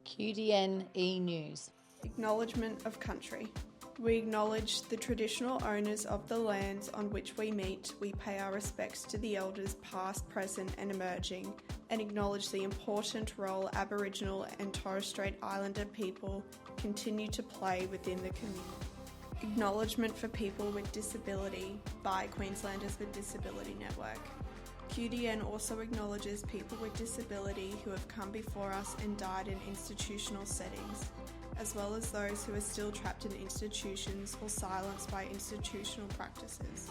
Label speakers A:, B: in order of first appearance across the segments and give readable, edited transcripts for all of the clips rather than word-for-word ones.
A: QDN News.
B: Acknowledgement of country. We acknowledge the traditional owners of the lands on which we meet. We pay our respects to the elders past, present and emerging, and acknowledge the important role Aboriginal and Torres Strait Islander people continue to play within the community. Acknowledgement for people with disability by Queenslanders with Disability Network. QDN also acknowledges people with disability who have come before us and died in institutional settings, as well as those who are still trapped in institutions or silenced by institutional practices.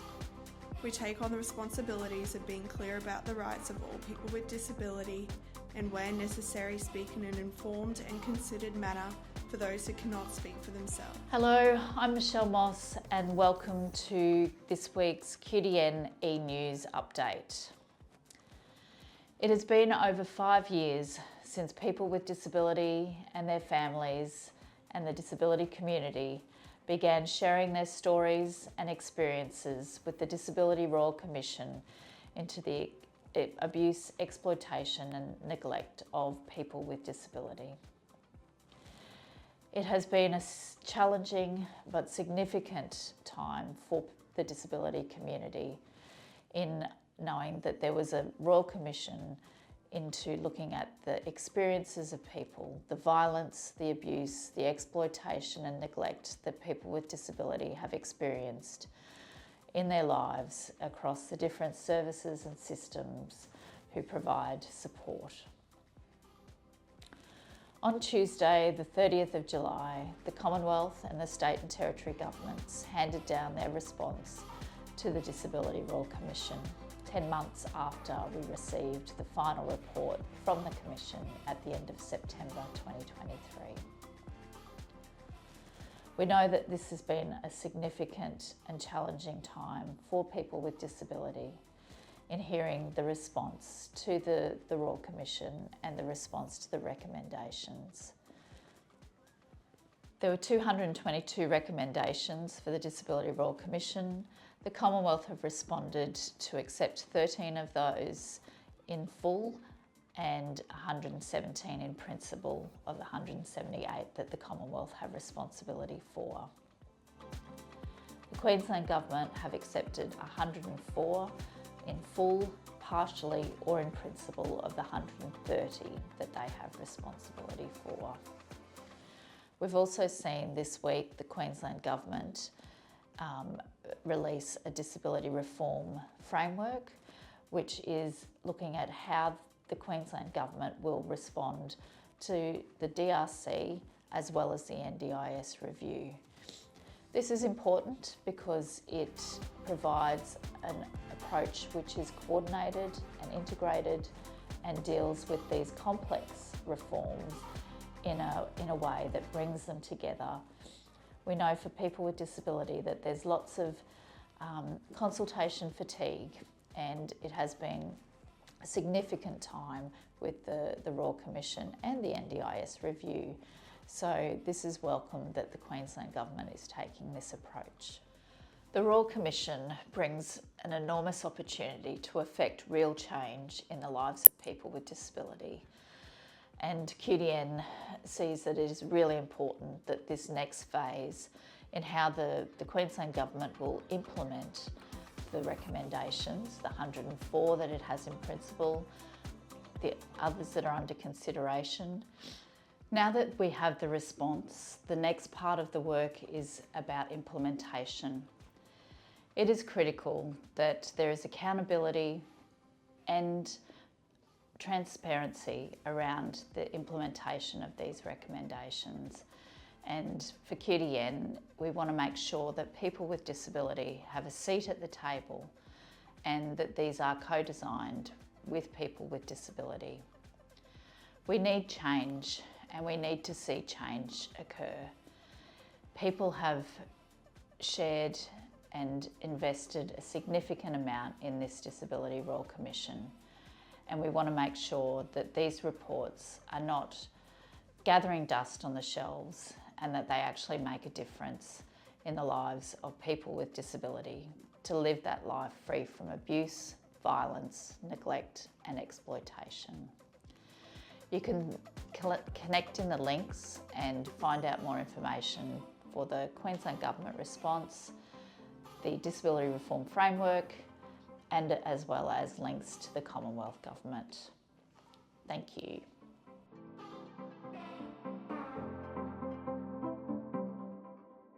B: We take on the responsibilities of being clear about the rights of all people with disability and, where necessary, speak in an informed and considered manner for those who cannot speak for themselves.
C: Hello, I'm Michelle Moss and welcome to this week's QDN News update. It has been over 5 years since people with disability and their families and the disability community began sharing their stories and experiences with the Disability Royal Commission into the abuse, exploitation and neglect of people with disability. It has been a challenging but significant time for the disability community in knowing that there was a Royal Commission into looking at the experiences of people, the violence, the abuse, the exploitation and neglect that people with disability have experienced in their lives across the different services and systems who provide support. On Tuesday, the 30th of July, the Commonwealth and the state and territory governments handed down their response to the Disability Royal Commission, 10 months after we received the final report from the Commission at the end of September 2023. We know that this has been a significant and challenging time for people with disability in hearing the response to the Royal Commission and the response to the recommendations. There were 222 recommendations for the Disability Royal Commission. The Commonwealth have responded to accept 13 of those in full and 117 in principle of the 178 that the Commonwealth have responsibility for. The Queensland Government have accepted 104 in full, partially or in principle of the 130 that they have responsibility for. We've also seen this week the Queensland Government release a disability reform framework, which is looking at how the Queensland Government will respond to the DRC as well as the NDIS review. This is important because it provides an approach which is coordinated and integrated and deals with these complex reforms in a way that brings them together. We know for people with disability that there's lots of consultation fatigue, and it has been a significant time with the Royal Commission and the NDIS review. So this is welcome that the Queensland Government is taking this approach. The Royal Commission brings an enormous opportunity to effect real change in the lives of people with disability. And QDN sees that it is really important that this next phase in how the Queensland Government will implement the recommendations, the 104 that it has in principle, the others that are under consideration. Now that we have the response, the next part of the work is about implementation. It is critical that there is accountability and transparency around the implementation of these recommendations. And for QDN, we want to make sure that people with disability have a seat at the table and that these are co-designed with people with disability. We need change and we need to see change occur. People have shared and invested a significant amount in this Disability Royal Commission, and we want to make sure that these reports are not gathering dust on the shelves and that they actually make a difference in the lives of people with disability to live that life free from abuse, violence, neglect and exploitation. You can connect in the links and find out more information for the Queensland Government response, the Disability Reform Framework, and as well as links to the Commonwealth Government. Thank you.